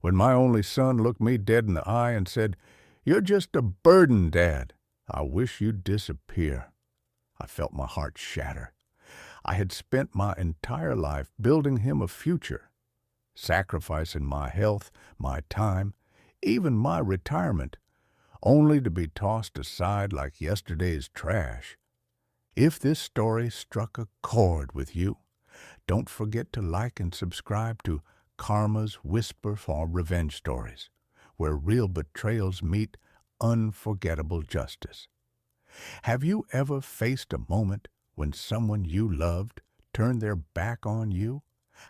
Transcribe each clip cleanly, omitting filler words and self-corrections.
When my only son looked me dead in the eye and said, "You're just a burden, Dad. I wish you'd disappear," I felt my heart shatter. I had spent my entire life building him a future, sacrificing my health, my time, even my retirement, only to be tossed aside like yesterday's trash. If this story struck a chord with you, don't forget to like and subscribe to Karma's Whisper for Revenge Stories, where real betrayals meet unforgettable justice. Have you ever faced a moment when someone you loved turned their back on you?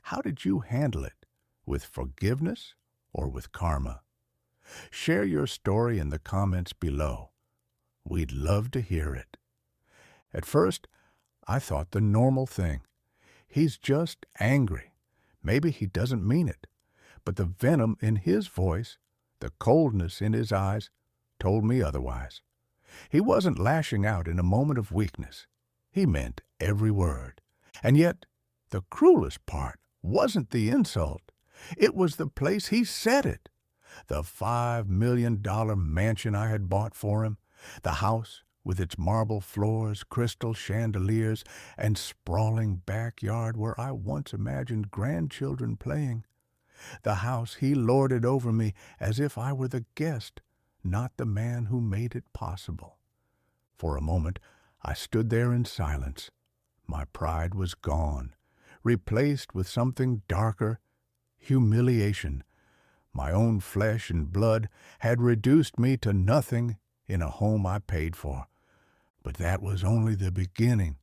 How did you handle it? With forgiveness or with karma? Share your story in the comments below. We'd love to hear it. At first, I thought the normal thing. He's just angry. Maybe he doesn't mean it. But the venom in his voice, the coldness in his eyes, told me otherwise. He wasn't lashing out in a moment of weakness. He meant every word. And yet, the cruelest part wasn't the insult. It was the place he said it. The $5 million mansion I had bought for him, the house with its marble floors, crystal chandeliers, and sprawling backyard where I once imagined grandchildren playing. The house he lorded over me as if I were the guest, not the man who made it possible. For a moment, I stood there in silence. My pride was gone, replaced with something darker, humiliation. My own flesh and blood had reduced me to nothing in a home I paid for. But that was only the beginning.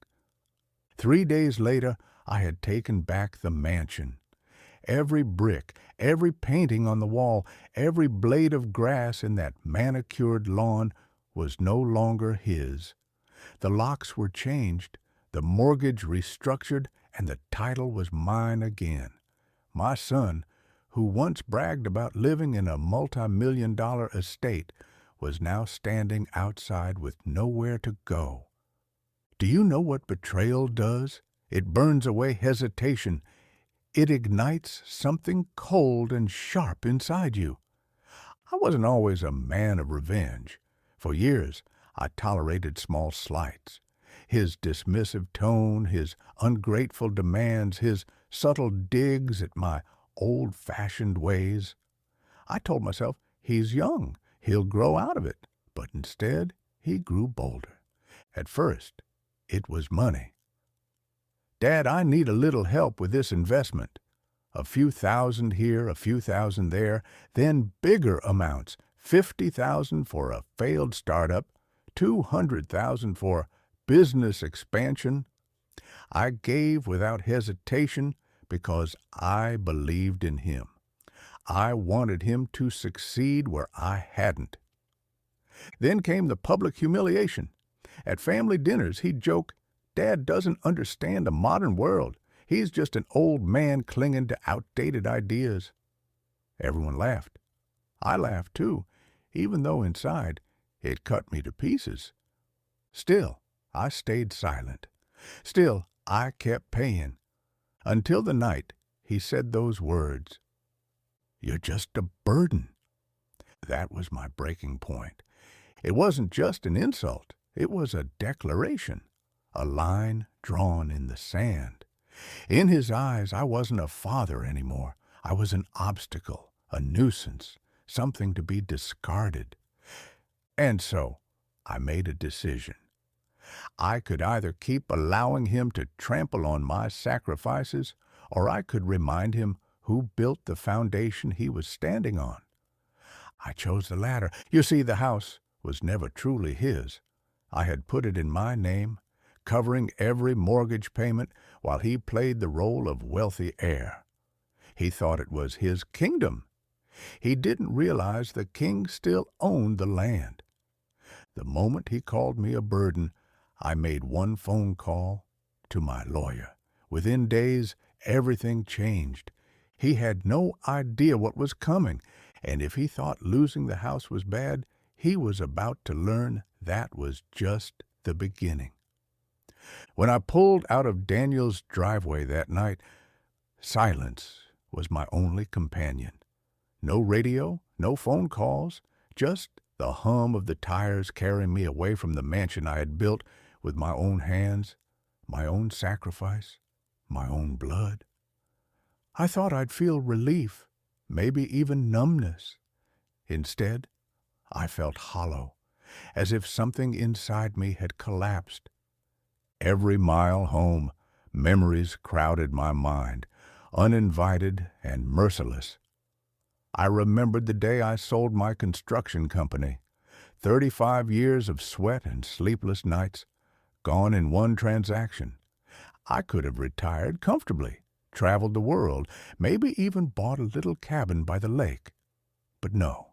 3 days later, I had taken back the mansion. Every brick, every painting on the wall, every blade of grass in that manicured lawn was no longer his. The locks were changed, the mortgage restructured, and the title was mine again. My son, who once bragged about living in a multi-million-dollar estate, was now standing outside with nowhere to go. Do you know what betrayal does? It burns away hesitation. It ignites something cold and sharp inside you. I wasn't always a man of revenge. For years, I tolerated small slights. His dismissive tone, his ungrateful demands, his subtle digs at my old-fashioned ways. I told myself, he's young, he'll grow out of it. But instead, he grew bolder. At first, it was money. "Dad, I need a little help with this investment." A few thousand here, a few thousand there, then bigger amounts, 50,000 for a failed startup, 200,000 for business expansion. I gave without hesitation because I believed in him. I wanted him to succeed where I hadn't. Then came the public humiliation. At family dinners, he'd joke, "Dad doesn't understand the modern world. He's just an old man clinging to outdated ideas." Everyone laughed. I laughed too, even though inside it cut me to pieces. Still, I stayed silent. Still, I kept paying. Until the night he said those words, "You're just a burden." That was my breaking point. It wasn't just an insult. It was a declaration, a line drawn in the sand. In his eyes, I wasn't a father anymore. I was an obstacle, a nuisance, something to be discarded. And so, I made a decision. I could either keep allowing him to trample on my sacrifices, or I could remind him who built the foundation he was standing on. I chose the latter. You see, the house was never truly his. I had put it in my name, covering every mortgage payment while he played the role of wealthy heir. He thought it was his kingdom. He didn't realize the king still owned the land. The moment he called me a burden, I made one phone call to my lawyer. Within days, everything changed. He had no idea what was coming, and if he thought losing the house was bad, he was about to learn that was just the beginning. When I pulled out of Daniel's driveway that night, silence was my only companion. No radio, no phone calls, just the hum of the tires carrying me away from the mansion I had built with my own hands, my own sacrifice, my own blood. I thought I'd feel relief, maybe even numbness. Instead, I felt hollow, as if something inside me had collapsed. Every mile home, memories crowded my mind, uninvited and merciless. I remembered the day I sold my construction company. 35 years of sweat and sleepless nights, gone in one transaction. I could have retired comfortably, traveled the world, maybe even bought a little cabin by the lake. But no,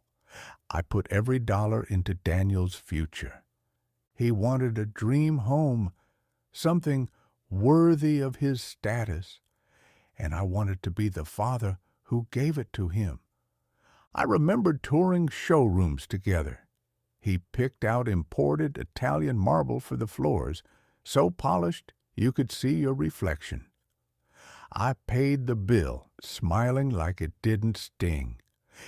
I put every dollar into Daniel's future. He wanted a dream home, something worthy of his status, and I wanted to be the father who gave it to him. I remembered touring showrooms together. He picked out imported Italian marble for the floors, so polished you could see your reflection. I paid the bill, smiling like it didn't sting.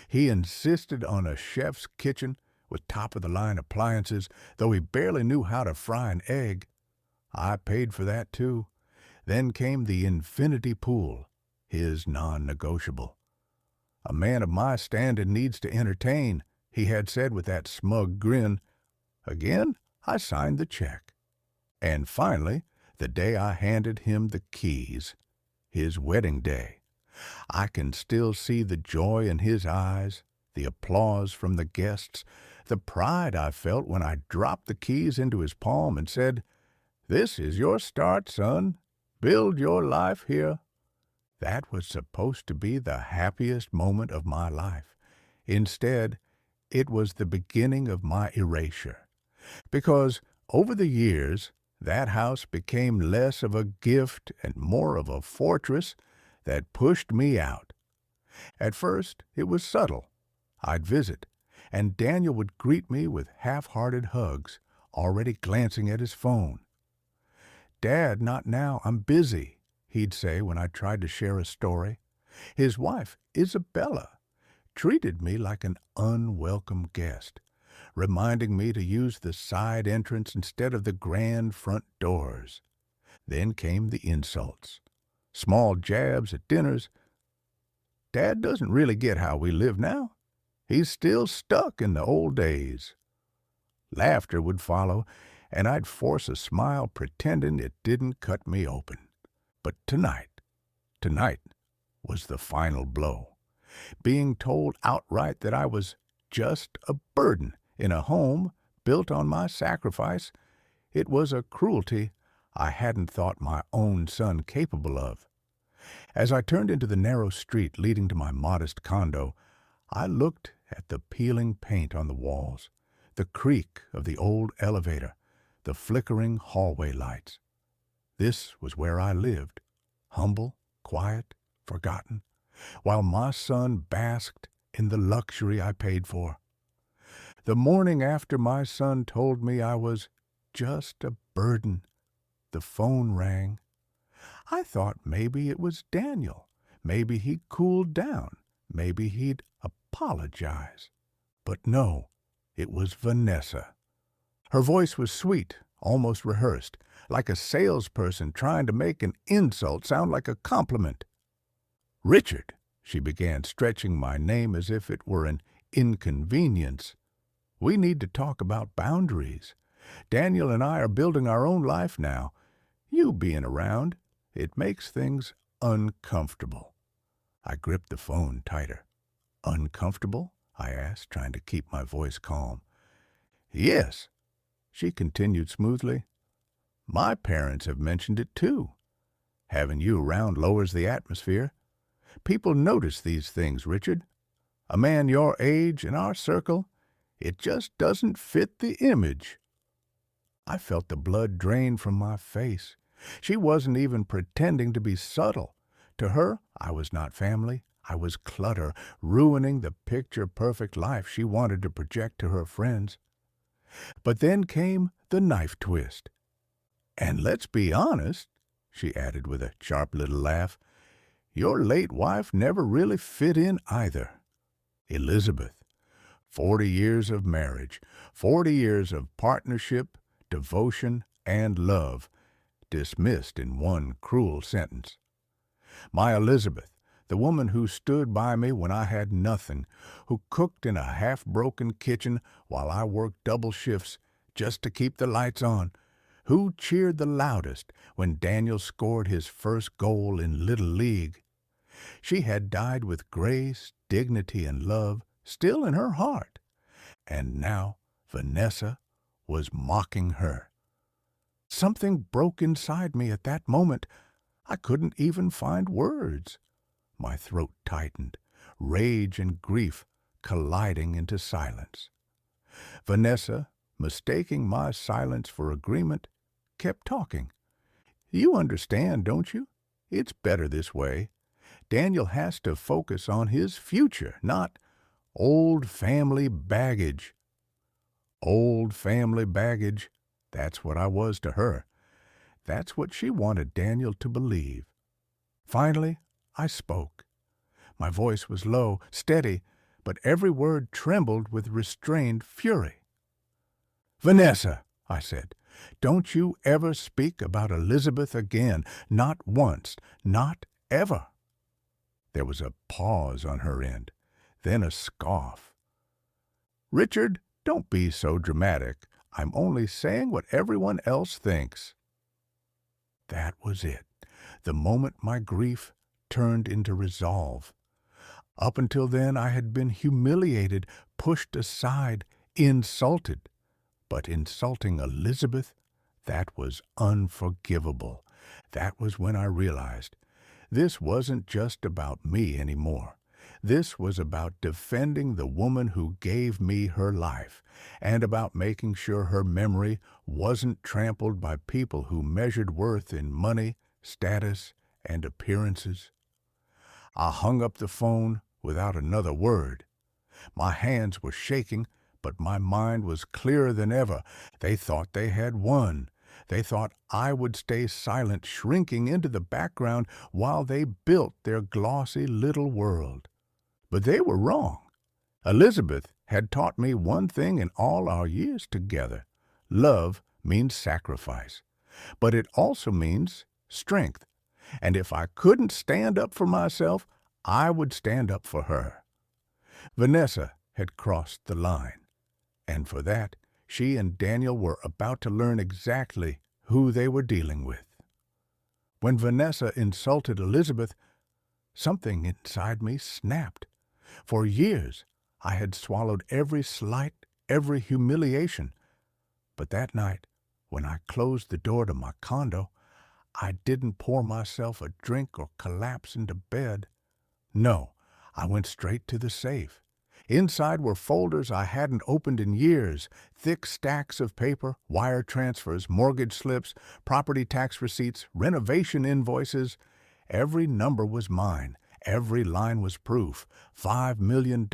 He insisted on a chef's kitchen with top-of-the-line appliances, though he barely knew how to fry an egg. I paid for that, too. Then came the infinity pool, his non-negotiable. A man of my standing needs to entertain, he had said with that smug grin. Again, I signed the check. And finally, the day I handed him the keys, his wedding day. I can still see the joy in his eyes, the applause from the guests, the pride I felt when I dropped the keys into his palm and said, "This is your start, son. Build your life here." That was supposed to be the happiest moment of my life. Instead, it was the beginning of my erasure. Because over the years, that house became less of a gift and more of a fortress that pushed me out. At first, it was subtle. I'd visit, and Daniel would greet me with half-hearted hugs, already glancing at his phone. "Dad, not now. I'm busy," he'd say when I tried to share a story. His wife, Isabella, treated me like an unwelcome guest, reminding me to use the side entrance instead of the grand front doors. Then came the insults. Small jabs at dinners. "Dad doesn't really get how we live now. He's still stuck in the old days." Laughter would follow, and I'd force a smile pretending it didn't cut me open. But tonight was the final blow. Being told outright that I was just a burden in a home built on my sacrifice, it was a cruelty I hadn't thought my own son capable of. As I turned into the narrow street leading to my modest condo, I looked at the peeling paint on the walls, the creak of the old elevator, the flickering hallway lights. This was where I lived, humble, quiet, forgotten, while my son basked in the luxury I paid for. The morning after my son told me I was just a burden, the phone rang. I thought maybe it was Daniel. Maybe he'd cooled down. Maybe he'd apologize. But no, it was Vanessa. Her voice was sweet, almost rehearsed, like a salesperson trying to make an insult sound like a compliment. "Richard," she began, stretching my name as if it were an inconvenience. "We need to talk about boundaries. Daniel and I are building our own life now. You being around, it makes things uncomfortable." I gripped the phone tighter. "Uncomfortable?" I asked, trying to keep my voice calm. "Yes," she continued smoothly. "My parents have mentioned it too. Having you around lowers the atmosphere. People notice these things, Richard. A man your age in our circle, it just doesn't fit the image." I felt the blood drain from my face. She wasn't even pretending to be subtle. To her, I was not family. I was clutter, ruining the picture-perfect life she wanted to project to her friends. But then came the knife twist. "And let's be honest," she added with a sharp little laugh, "your late wife never really fit in either. Elizabeth. 40 years of marriage, 40 years of partnership, devotion, and love, dismissed in one cruel sentence. My Elizabeth, the woman who stood by me when I had nothing, who cooked in a half-broken kitchen while I worked double shifts just to keep the lights on, who cheered the loudest when Daniel scored his first goal in Little League. She had died with grace, dignity, and love still in her heart, and now Vanessa was mocking her. Something broke inside me at that moment. I couldn't even find words. My throat tightened, rage and grief colliding into silence. Vanessa, mistaking my silence for agreement, kept talking. You understand, don't you? It's better this way. Daniel has to focus on his future, not old family baggage. Old family baggage, that's what I was to her. That's what she wanted Daniel to believe. Finally, I spoke. My voice was low, steady, but every word trembled with restrained fury. Vanessa, I said, don't you ever speak about Elizabeth again, not once, not ever. There was a pause on her end, then a scoff. Richard, don't be so dramatic. I'm only saying what everyone else thinks. That was it, the moment my grief turned into resolve. Up until then I had been humiliated, pushed aside, insulted. But insulting Elizabeth, that was unforgivable. That was when I realized this wasn't just about me anymore. This was about defending the woman who gave me her life, and about making sure her memory wasn't trampled by people who measured worth in money, status, and appearances. I hung up the phone without another word. My hands were shaking, but my mind was clearer than ever. They thought they had won. They thought I would stay silent, shrinking into the background while they built their glossy little world. But they were wrong. Elizabeth had taught me one thing in all our years together. Love means sacrifice, but it also means strength. And if I couldn't stand up for myself, I would stand up for her. Vanessa had crossed the line, and for that, she and Daniel were about to learn exactly who they were dealing with. When Vanessa insulted Elizabeth, something inside me snapped. For years, I had swallowed every slight, every humiliation. But that night, when I closed the door to my condo, I didn't pour myself a drink or collapse into bed. No, I went straight to the safe. Inside were folders I hadn't opened in years, thick stacks of paper, wire transfers, mortgage slips, property tax receipts, renovation invoices. Every number was mine. Every line was proof. $5 million.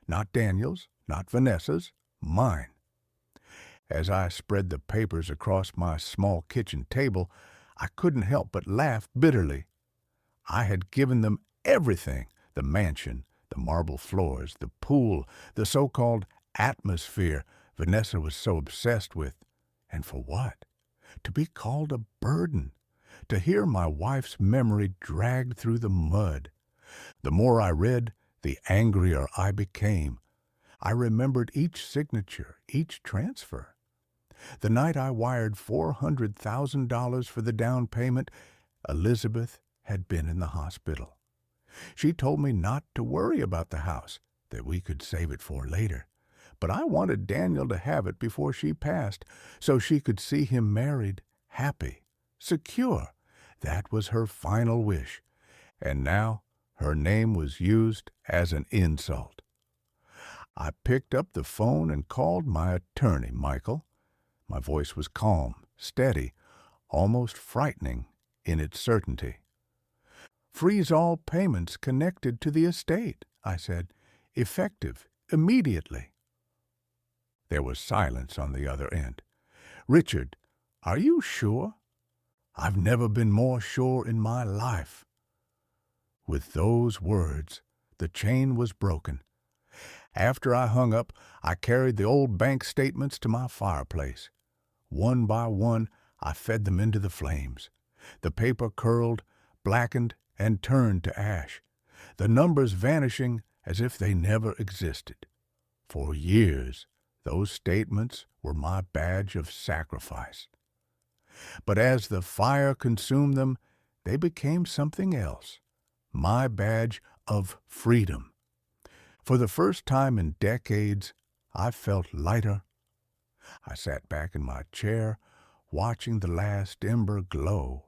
Not Daniel's, not Vanessa's, mine. As I spread the papers across my small kitchen table, I couldn't help but laugh bitterly. I had given them everything: the mansion, the marble floors, the pool, the so-called atmosphere Vanessa was so obsessed with. And for what? To be called a burden. To hear my wife's memory dragged through the mud. The more I read, the angrier I became. I remembered each signature, each transfer. The night I wired $400,000 for the down payment, Elizabeth had been in the hospital. She told me not to worry about the house, that we could save it for later. But I wanted Daniel to have it before she passed, so she could see him married, happy, secure. That was her final wish. And now her name was used as an insult. I picked up the phone and called my attorney, Michael. My voice was calm, steady, almost frightening in its certainty. Freeze all payments connected to the estate, I said, effective immediately. There was silence on the other end. Richard, are you sure? I've never been more sure in my life. With those words, the chain was broken. After I hung up, I carried the old bank statements to my fireplace. One by one, I fed them into the flames. The paper curled, blackened, and turned to ash, the numbers vanishing as if they never existed. For years, those statements were my badge of sacrifice. But as the fire consumed them, they became something else, my badge of freedom. For the first time in decades, I felt lighter. I sat back in my chair, watching the last ember glow.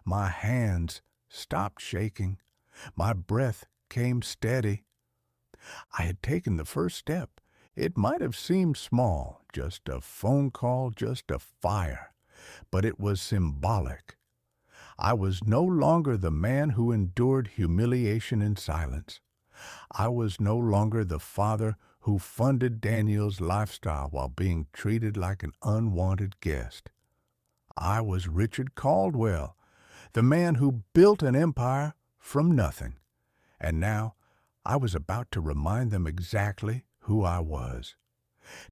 My hands stopped shaking. My breath came steady. I had taken the first step. It might have seemed small, just a phone call, just a fire, but it was symbolic. I was no longer the man who endured humiliation in silence. I was no longer the father who funded Daniel's lifestyle while being treated like an unwanted guest. I was Richard Caldwell, the man who built an empire from nothing. And now I was about to remind them exactly who I was.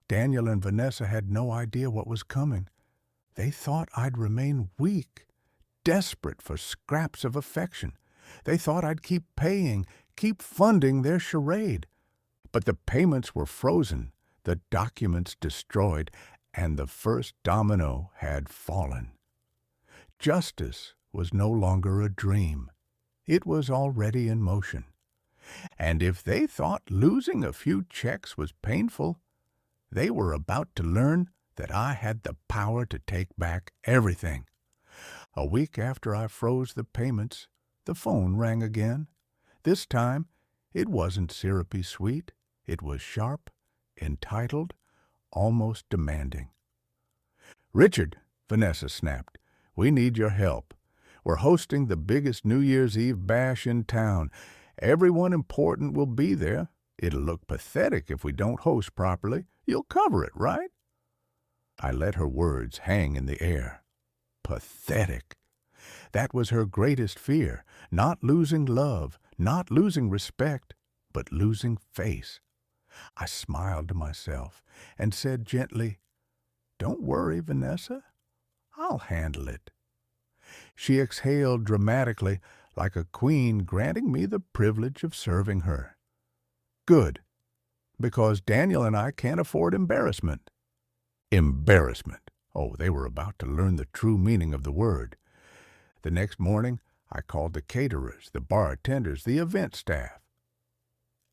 Daniel and Vanessa had no idea what was coming. They thought I'd remain weak, desperate for scraps of affection. They thought I'd keep paying, keep funding their charade. But the payments were frozen, the documents destroyed, and the first domino had fallen. Justice was no longer a dream. It was already in motion. And if they thought losing a few checks was painful, they were about to learn that I had the power to take back everything. A week after I froze the payments, the phone rang again. This time, it wasn't syrupy sweet. It was sharp, entitled, almost demanding. "Richard," Vanessa snapped, "we need your help. We're hosting the biggest New Year's Eve bash in town. Everyone important will be there. It'll look pathetic if we don't host properly. You'll cover it, right?" I let her words hang in the air. Pathetic. That was her greatest fear, not losing love, not losing respect, but losing face. I smiled to myself and said gently, "Don't worry, Vanessa. I'll handle it." She exhaled dramatically, like a queen granting me the privilege of serving her. "Good, because Daniel and I can't afford embarrassment." Embarrassment. Oh, they were about to learn the true meaning of the word. The next morning, I called the caterers, the bartenders, the event staff.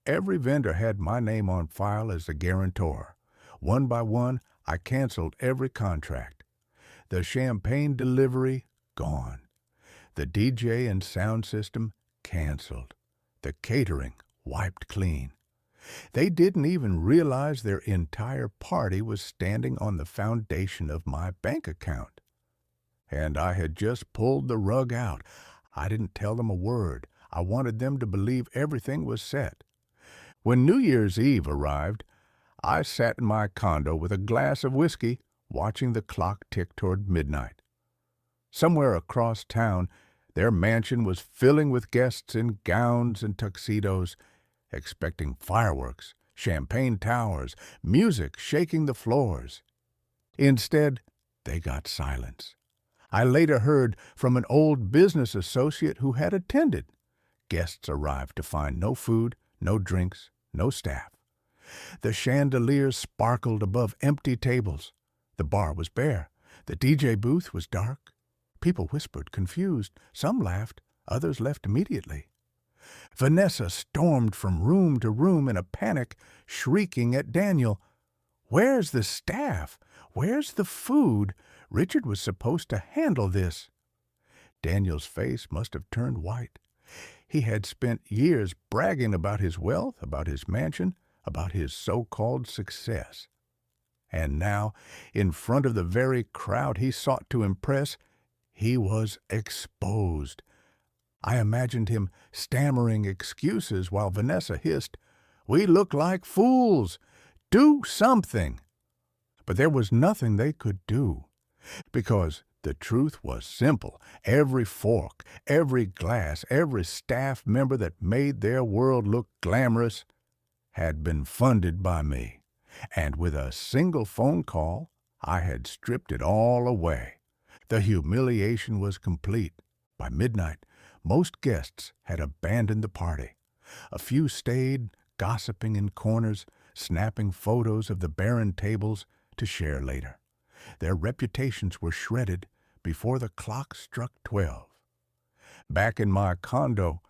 Every vendor had my name on file as the guarantor. One by one, I canceled every contract. The champagne delivery, gone. The DJ and sound system, canceled. The catering, wiped clean. They didn't even realize their entire party was standing on the foundation of my bank account. And I had just pulled the rug out. I didn't tell them a word. I wanted them to believe everything was set. When New Year's Eve arrived, I sat in my condo with a glass of whiskey, watching the clock tick toward midnight. Somewhere across town, their mansion was filling with guests in gowns and tuxedos, expecting fireworks, champagne towers, music shaking the floors. Instead, they got silence. I later heard from an old business associate who had attended. Guests arrived to find no food, no drinks, no staff. The chandeliers sparkled above empty tables. The bar was bare. The DJ booth was dark. People whispered, confused. Some laughed. Others left immediately. Vanessa stormed from room to room in a panic, shrieking at Daniel, "Where's the staff? Where's the food? Richard was supposed to handle this." Daniel's face must have turned white. He had spent years bragging about his wealth, about his mansion, about his so-called success. And now, in front of the very crowd he sought to impress, he was exposed. I imagined him stammering excuses while Vanessa hissed, "We look like fools. Do something." But there was nothing they could do, because the truth was simple. Every fork, every glass, every staff member that made their world look glamorous had been funded by me, and with a single phone call, I had stripped it all away. The humiliation was complete. By midnight, most guests had abandoned the party. A few stayed, gossiping in corners, snapping photos of the barren tables to share later. Their reputations were shredded before the clock struck 12. Back in my condo,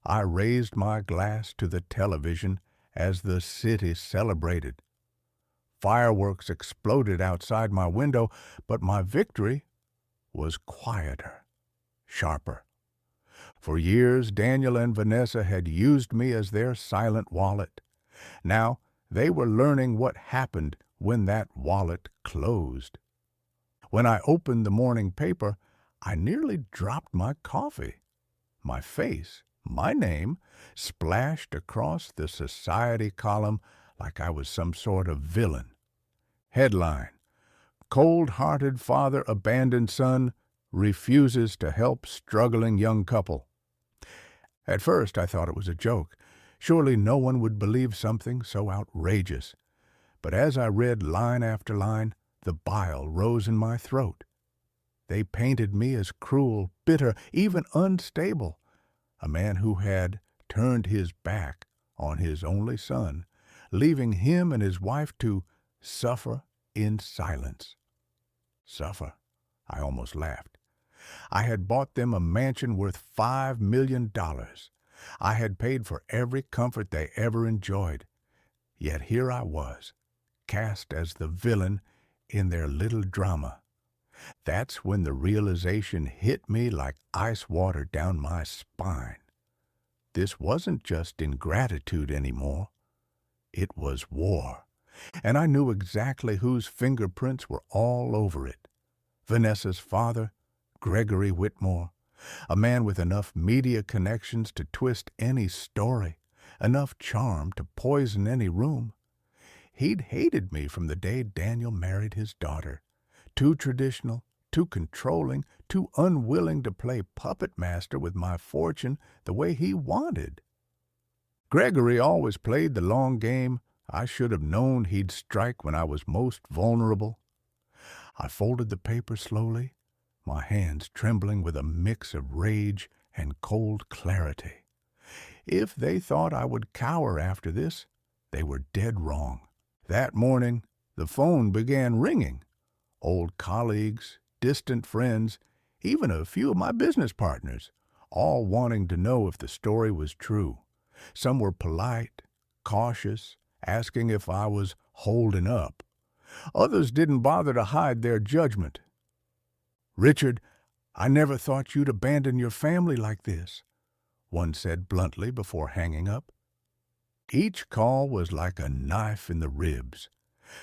I raised my glass to the television as the city celebrated. Fireworks exploded outside my window, but my victory was quieter, sharper. For years, Daniel and Vanessa had used me as their silent wallet. Now, they were learning what happened when that wallet closed. When I opened the morning paper, I nearly dropped my coffee. My face, my name, splashed across the society column like I was some sort of villain. Headline: Cold-hearted father abandoned son refuses to help struggling young couple. At first I thought it was a joke. Surely no one would believe something so outrageous. But as I read line after line, the bile rose in my throat. They painted me as cruel, bitter, even unstable, a man who had turned his back on his only son, leaving him and his wife to suffer in silence. Suffer? I almost laughed. I had bought them a mansion worth $5 million. I had paid for every comfort they ever enjoyed. Yet here I was, cast as the villain in their little drama. That's when the realization hit me like ice water down my spine. This wasn't just ingratitude anymore. It was war. And I knew exactly whose fingerprints were all over it. Vanessa's father, Gregory Whitmore, a man with enough media connections to twist any story, enough charm to poison any room. He'd hated me from the day Daniel married his daughter. Too traditional, too controlling, too unwilling to play puppet master with my fortune the way he wanted. Gregory always played the long game. I should have known he'd strike when I was most vulnerable. I folded the paper slowly, my hands trembling with a mix of rage and cold clarity. If they thought I would cower after this, they were dead wrong. That morning, the phone began ringing. Old colleagues, distant friends, even a few of my business partners, all wanting to know if the story was true. Some were polite, cautious, asking if I was holding up. Others didn't bother to hide their judgment. "Richard, I never thought you'd abandon your family like this," one said bluntly before hanging up. Each call was like a knife in the ribs.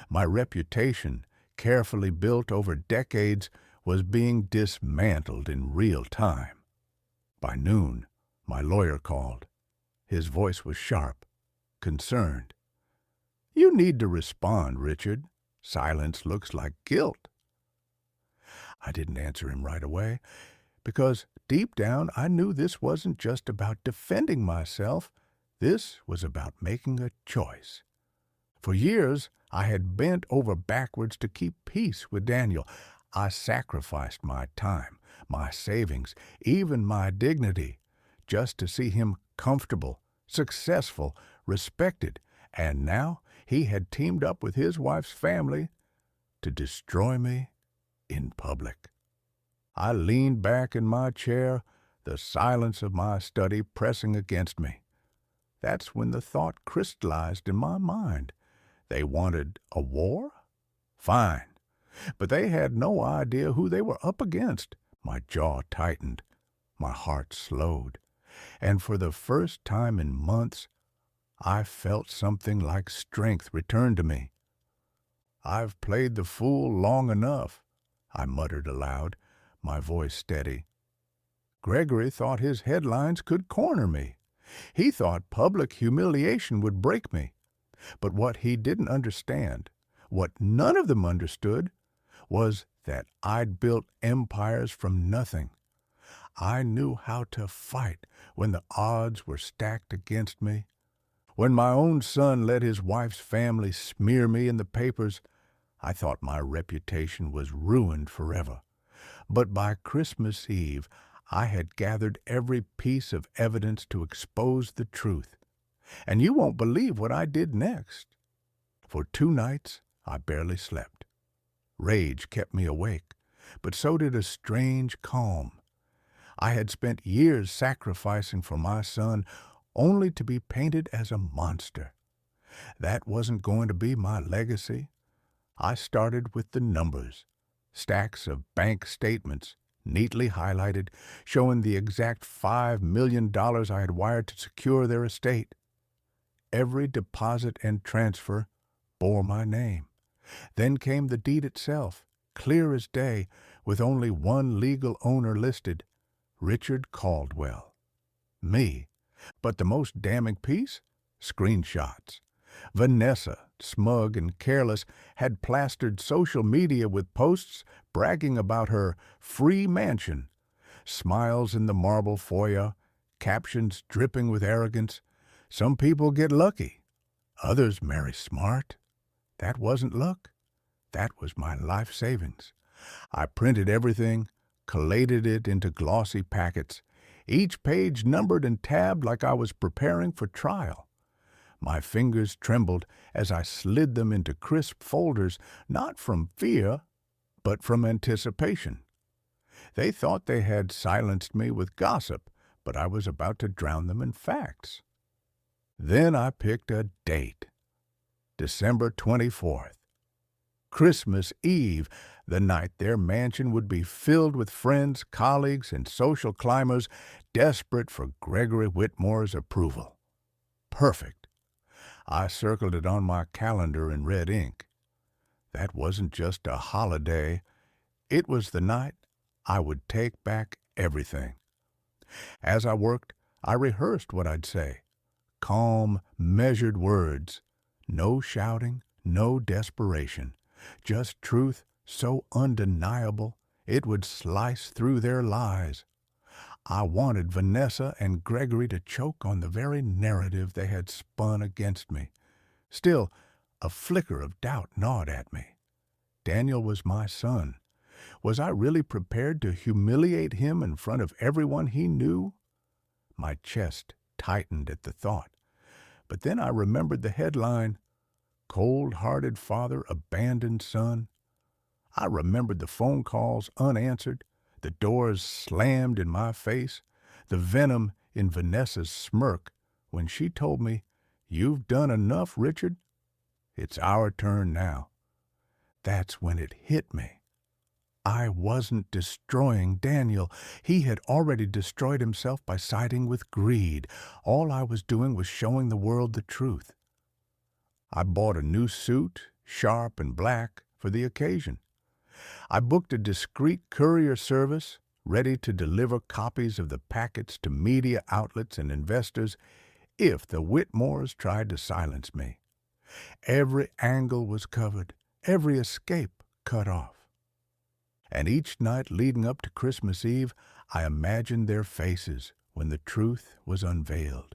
My reputation, carefully built over decades, was being dismantled in real time. By noon, my lawyer called. His voice was sharp, concerned. "You need to respond, Richard. Silence looks like guilt." I didn't answer him right away, because deep down I knew this wasn't just about defending myself. This was about making a choice. For years, I had bent over backwards to keep peace with Daniel. I sacrificed my time, my savings, even my dignity, just to see him comfortable, successful, respected, and now he had teamed up with his wife's family to destroy me in public. I leaned back in my chair, the silence of my study pressing against me. That's when the thought crystallized in my mind. They wanted a war? Fine. But they had no idea who they were up against. My jaw tightened. My heart slowed. And for the first time in months, I felt something like strength return to me. "I've played the fool long enough," I muttered aloud, my voice steady. Gregory thought his headlines could corner me. He thought public humiliation would break me. But what he didn't understand, what none of them understood, was that I'd built empires from nothing. I knew how to fight when the odds were stacked against me. When my own son let his wife's family smear me in the papers, I thought my reputation was ruined forever. But by Christmas Eve, I had gathered every piece of evidence to expose the truth. And you won't believe what I did next. For 2 nights, I barely slept. Rage kept me awake, but so did a strange calm. I had spent years sacrificing for my son, only to be painted as a monster. That wasn't going to be my legacy. I started with the numbers, stacks of bank statements, neatly highlighted, showing the exact $5 million I had wired to secure their estate. Every deposit and transfer bore my name. Then came the deed itself, clear as day, with only one legal owner listed, Richard Caldwell. Me. But the most damning piece? Screenshots. Vanessa, smug and careless, had plastered social media with posts bragging about her free mansion, smiles in the marble foyer, captions dripping with arrogance. Some people get lucky. Others marry smart. That wasn't luck. That was my life savings. I printed everything, collated it into glossy packets, each page numbered and tabbed like I was preparing for trial. My fingers trembled as I slid them into crisp folders, not from fear, but from anticipation. They thought they had silenced me with gossip, but I was about to drown them in facts. Then I picked a date. December 24th. Christmas Eve, the night their mansion would be filled with friends, colleagues, and social climbers desperate for Gregory Whitmore's approval. Perfect. I circled it on my calendar in red ink. That wasn't just a holiday. It was the night I would take back everything. As I worked, I rehearsed what I'd say. Calm, measured words. No shouting, no desperation. Just truth so undeniable it would slice through their lies. I wanted Vanessa and Gregory to choke on the very narrative they had spun against me. Still, a flicker of doubt gnawed at me. Daniel was my son. Was I really prepared to humiliate him in front of everyone he knew? My chest tightened at the thought. But then I remembered the headline, Cold-Hearted Father Abandoned Son. I remembered the phone calls unanswered, the doors slammed in my face, the venom in Vanessa's smirk when she told me, "You've done enough, Richard. It's our turn now." That's when it hit me. I wasn't destroying Daniel. He had already destroyed himself by siding with greed. All I was doing was showing the world the truth. I bought a new suit, sharp and black, for the occasion. I booked a discreet courier service, ready to deliver copies of the packets to media outlets and investors if the Whitmores tried to silence me. Every angle was covered, every escape cut off. And each night leading up to Christmas Eve, I imagined their faces when the truth was unveiled.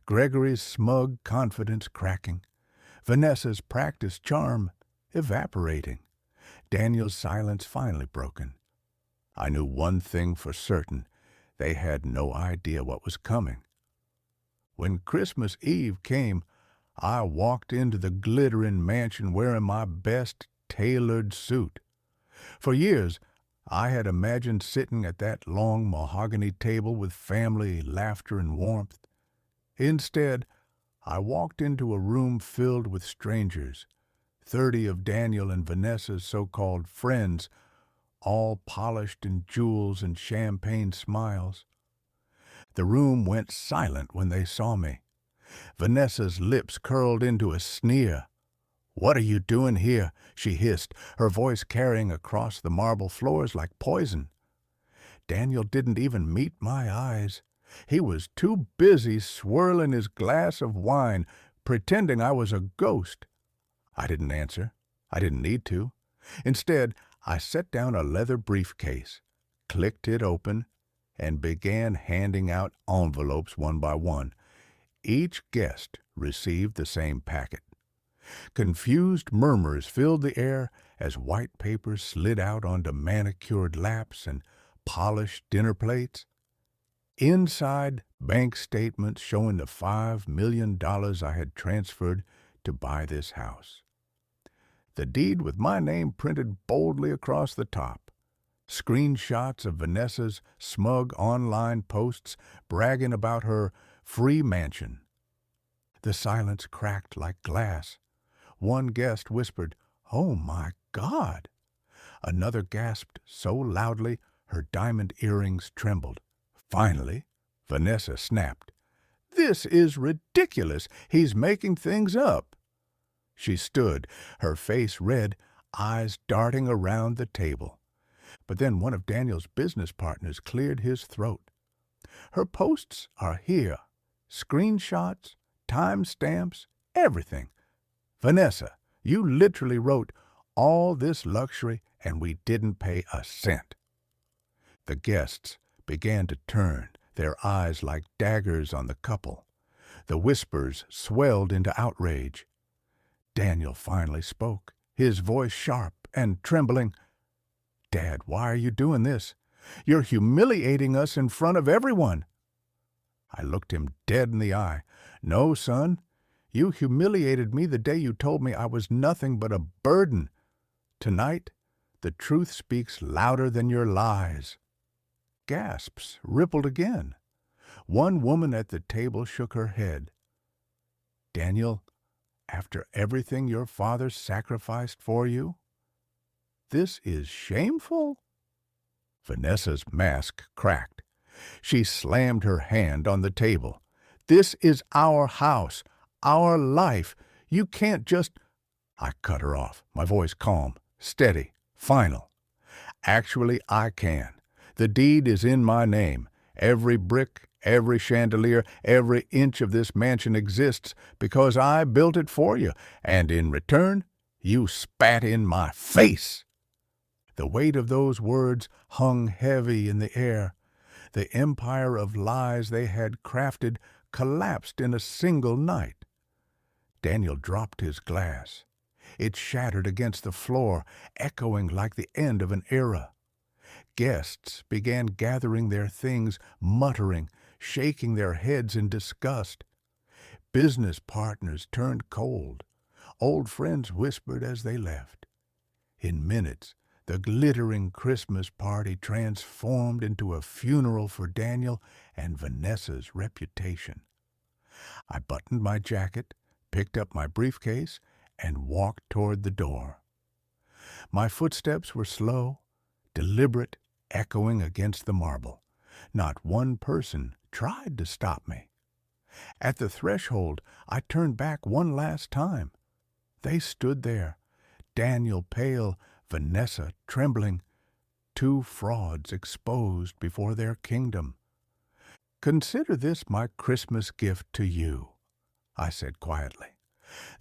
Gregory's smug confidence cracking, Vanessa's practiced charm evaporating, Daniel's silence finally broken. I knew one thing for certain. They had no idea what was coming. When Christmas Eve came, I walked into the glittering mansion wearing my best tailored suit. For years, I had imagined sitting at that long mahogany table with family, laughter, and warmth. Instead, I walked into a room filled with strangers, 30 of Daniel and Vanessa's so-called friends, all polished in jewels and champagne smiles. The room went silent when they saw me. Vanessa's lips curled into a sneer. "What are you doing here?" she hissed, her voice carrying across the marble floors like poison. Daniel didn't even meet my eyes. He was too busy swirling his glass of wine, pretending I was a ghost. I didn't answer. I didn't need to. Instead, I set down a leather briefcase, clicked it open, and began handing out envelopes one by one. Each guest received the same packet. Confused murmurs filled the air as white papers slid out onto manicured laps and polished dinner plates. Inside, bank statements showing the $5 million I had transferred to buy this house. The deed with my name printed boldly across the top. Screenshots of Vanessa's smug online posts bragging about her free mansion. The silence cracked like glass. One guest whispered, "Oh my God!" Another gasped so loudly her diamond earrings trembled. Finally, Vanessa snapped, "This is ridiculous! He's making things up!" She stood, her face red, eyes darting around the table. But then one of Daniel's business partners cleared his throat. "Her posts are here. Screenshots, timestamps, everything. Vanessa, you literally wrote all this luxury and we didn't pay a cent." The guests began to turn, their eyes like daggers on the couple. The whispers swelled into outrage. Daniel finally spoke, his voice sharp and trembling. "Dad, why are you doing this? You're humiliating us in front of everyone." I looked him dead in the eye. "No, son. You humiliated me the day you told me I was nothing but a burden. Tonight, the truth speaks louder than your lies." Gasps rippled again. One woman at the table shook her head. "Daniel, after everything your father sacrificed for you? This is shameful?" Vanessa's mask cracked. She slammed her hand on the table. "This is our house, our life. You can't just—" I cut her off, my voice calm, steady, final. "Actually, I can. The deed is in my name. Every brick, every chandelier, every inch of this mansion exists because I built it for you, and in return, you spat in my face." The weight of those words hung heavy in the air. The empire of lies they had crafted collapsed in a single night. Daniel dropped his glass. It shattered against the floor, echoing like the end of an era. Guests began gathering their things, muttering, shaking their heads in disgust. Business partners turned cold. Old friends whispered as they left. In minutes, the glittering Christmas party transformed into a funeral for Daniel and Vanessa's reputation. I buttoned my jacket, picked up my briefcase, and walked toward the door. My footsteps were slow, deliberate, echoing against the marble. Not one person tried to stop me. At the threshold, I turned back one last time. They stood there, Daniel pale, Vanessa trembling, two frauds exposed before their kingdom. "Consider this my Christmas gift to you," I said quietly.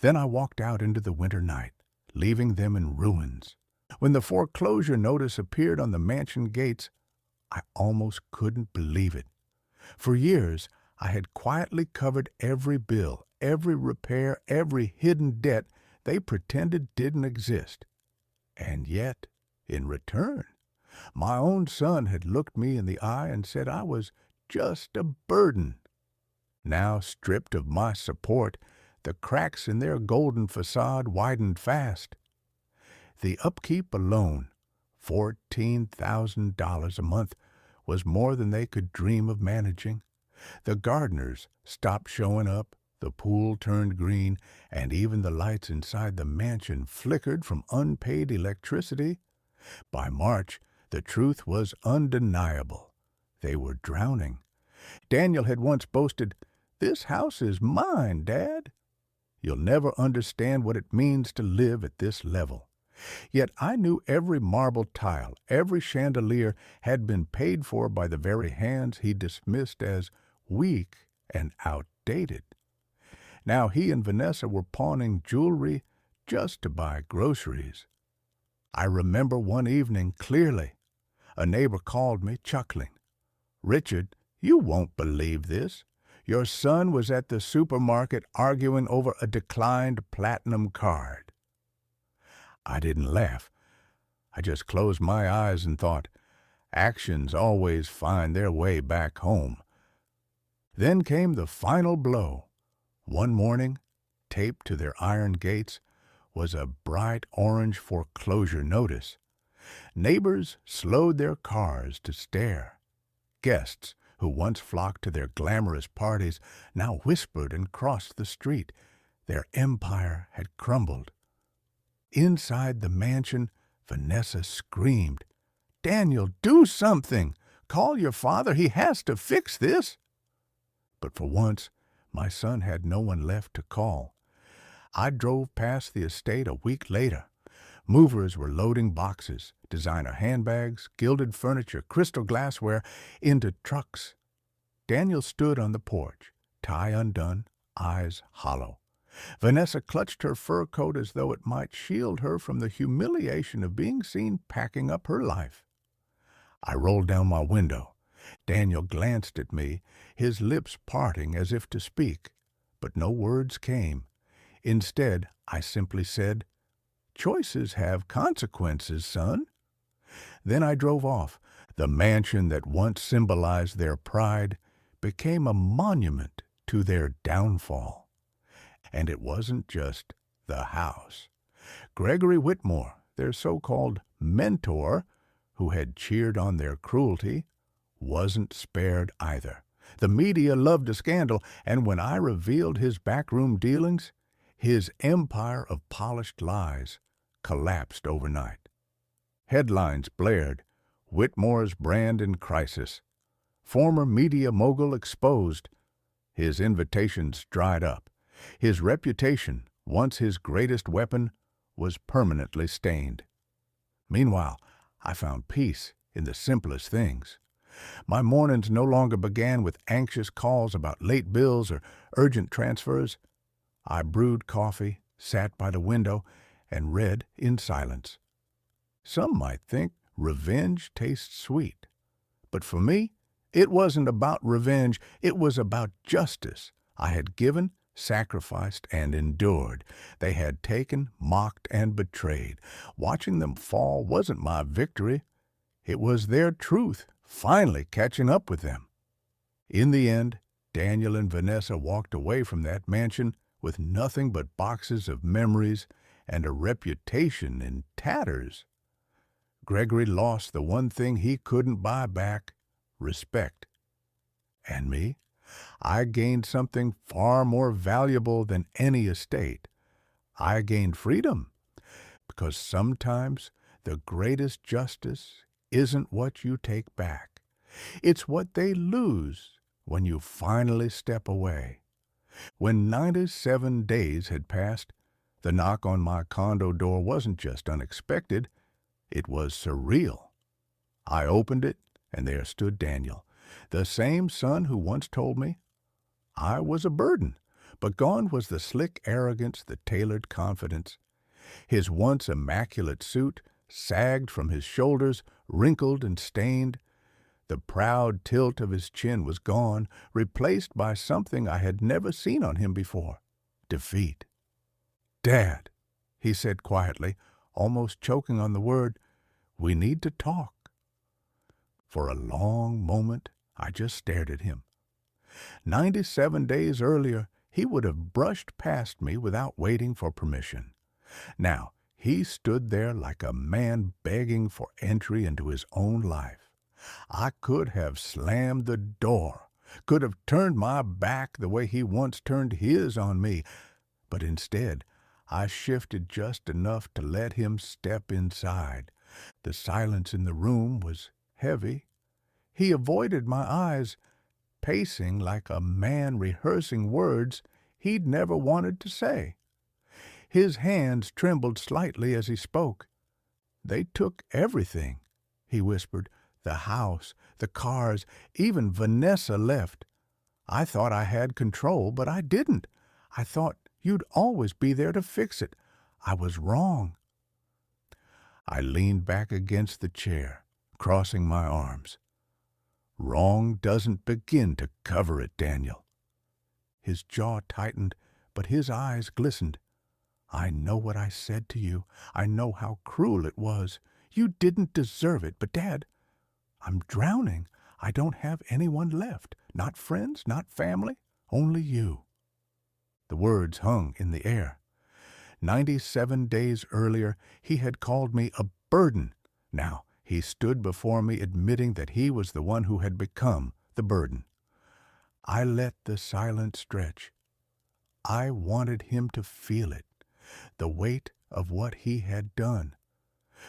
Then I walked out into the winter night, leaving them in ruins. When the foreclosure notice appeared on the mansion gates, I almost couldn't believe it. For years, I had quietly covered every bill, every repair, every hidden debt they pretended didn't exist. And yet, in return, my own son had looked me in the eye and said I was just a burden. Now, stripped of my support, the cracks in their golden facade widened fast. The upkeep alone, $14,000 a month, was more than they could dream of managing. The gardeners stopped showing up, the pool turned green, and even the lights inside the mansion flickered from unpaid electricity. By March, the truth was undeniable. They were drowning. Daniel had once boasted, "This house is mine, Dad." You'll never understand what it means to live at this level. Yet I knew every marble tile, every chandelier had been paid for by the very hands he dismissed as weak and outdated. Now he and Vanessa were pawning jewelry just to buy groceries. I remember one evening clearly. A neighbor called me, chuckling. "Richard, you won't believe this. Your son was at the supermarket arguing over a declined platinum card. I didn't laugh. I just closed my eyes and thought, actions always find their way back home. Then came the final blow. One morning, taped to their iron gates, was a bright orange foreclosure notice. Neighbors slowed their cars to stare. Guests, who once flocked to their glamorous parties, now whispered and crossed the street. Their empire had crumbled. Inside the mansion, Vanessa screamed, "Daniel, do something! Call your father. He has to fix this." But for once, my son had no one left to call. I drove past the estate a week later. Movers were loading boxes, designer handbags, gilded furniture, crystal glassware into trucks. Daniel stood on the porch, tie undone, eyes hollow. Vanessa clutched her fur coat as though it might shield her from the humiliation of being seen packing up her life. I rolled down my window. Daniel glanced at me, his lips parting as if to speak, but no words came. Instead, I simply said, "Choices have consequences, son." Then I drove off. The mansion that once symbolized their pride became a monument to their downfall. And it wasn't just the house. Gregory Whitmore, their so-called mentor, who had cheered on their cruelty, wasn't spared either. The media loved a scandal, and when I revealed his backroom dealings, his empire of polished lies collapsed overnight. Headlines blared, "Whitmore's brand in crisis." Former media mogul exposed. His invitations dried up. His reputation, once his greatest weapon, was permanently stained. Meanwhile, I found peace in the simplest things. My mornings no longer began with anxious calls about late bills or urgent transfers. I brewed coffee, sat by the window, and read in silence. Some might think revenge tastes sweet. But for me, it wasn't about revenge. It was about justice. I had given, sacrificed, and endured. They had taken, mocked, and betrayed. Watching them fall wasn't my victory. It was their truth finally catching up with them. In the end, Daniel and Vanessa walked away from that mansion with nothing but boxes of memories and a reputation in tatters. Gregory lost the one thing he couldn't buy back, respect. And me? I gained something far more valuable than any estate. I gained freedom, because sometimes the greatest justice isn't what you take back. It's what they lose when you finally step away. When 97 days had passed, the knock on my condo door wasn't just unexpected, it was surreal. I opened it, and there stood Daniel, the same son who once told me I was a burden, but gone was the slick arrogance, the tailored confidence. His once immaculate suit sagged from his shoulders, wrinkled and stained. The proud tilt of his chin was gone, replaced by something I had never seen on him before, defeat. "Dad," he said quietly, almost choking on the word, "we need to talk." For a long moment, I just stared at him. 97 days earlier, he would have brushed past me without waiting for permission. Now, he stood there like a man begging for entry into his own life. I could have slammed the door, could have turned my back the way he once turned his on me, but instead, I shifted just enough to let him step inside. The silence in the room was heavy. He avoided my eyes, pacing like a man rehearsing words he'd never wanted to say. His hands trembled slightly as he spoke. "They took everything," he whispered. "The house, the cars, even Vanessa left. I thought I had control, but I didn't. I thought you'd always be there to fix it. I was wrong." I leaned back against the chair, crossing my arms. "Wrong doesn't begin to cover it, Daniel. His jaw tightened, but his eyes glistened. I know what I said to you. I know how cruel it was. You didn't deserve it, but Dad, I'm drowning. I don't have anyone left. Not friends, not family, only you. The words hung in the air. 97 days earlier, he had called me a burden. Now he stood before me admitting that he was the one who had become the burden. I let the silence stretch. I wanted him to feel it, the weight of what he had done.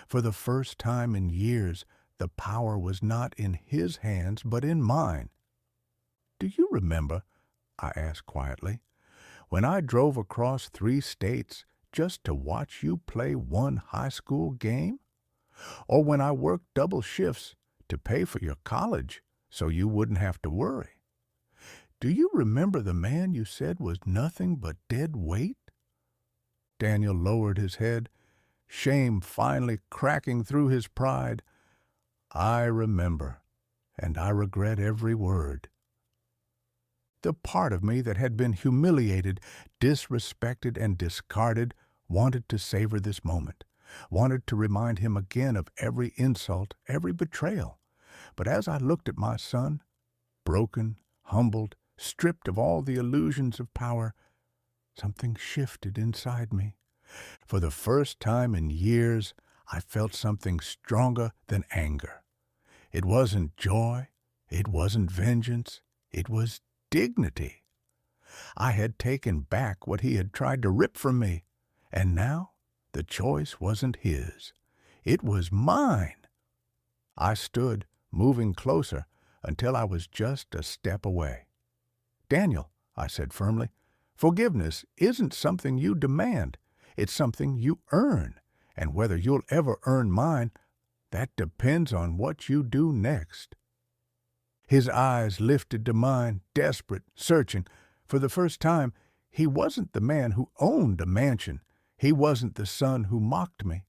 For the first time in years, the power was not in his hands, but in mine. Do you remember, I asked quietly, when I drove across 3 states just to watch you play one high school game? Or when I worked double shifts to pay for your college so you wouldn't have to worry? Do you remember the man you said was nothing but dead weight? Daniel lowered his head, shame finally cracking through his pride. I remember, and I regret every word. The part of me that had been humiliated, disrespected, and discarded wanted to savor this moment, wanted to remind him again of every insult, every betrayal. But as I looked at my son, broken, humbled, stripped of all the illusions of power, something shifted inside me. For the first time in years, I felt something stronger than anger. It wasn't joy, it wasn't vengeance, it was dignity. I had taken back what he had tried to rip from me, and now the choice wasn't his. It was mine. I stood, moving closer, until I was just a step away. Daniel, I said firmly, forgiveness isn't something you demand. It's something you earn, and whether you'll ever earn mine, that depends on what you do next. His eyes lifted to mine, desperate, searching. For the first time, he wasn't the man who owned a mansion. He wasn't the son who mocked me.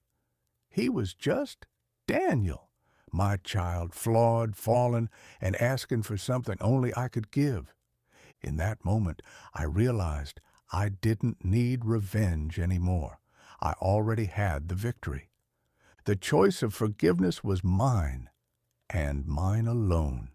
He was just Daniel, my child, flawed, fallen, and asking for something only I could give. In that moment, I realized I didn't need revenge anymore. I already had the victory. The choice of forgiveness was mine, and mine alone.